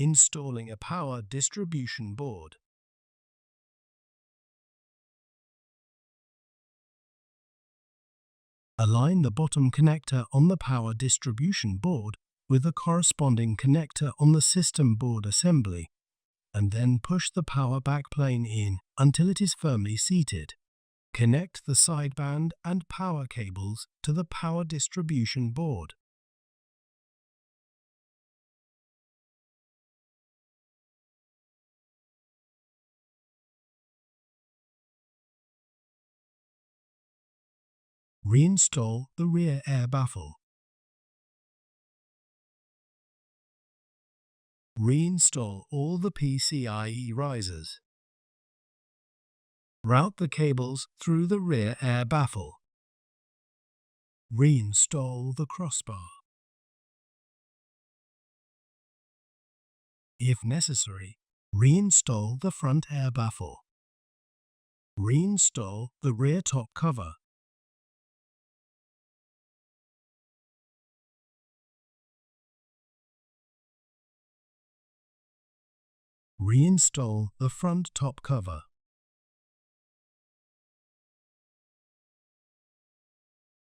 Installing a power distribution board. Align the bottom connector on the power distribution board with the corresponding connector on the system board assembly, and then push the power backplane in until it is firmly seated. Connect the sideband and power cables to the power distribution board. Reinstall the rear air baffle. Reinstall all the PCIe risers. Route the cables through the rear air baffle. Reinstall the crossbar. If necessary, reinstall the front air baffle. Reinstall the rear top cover. Reinstall the front top cover.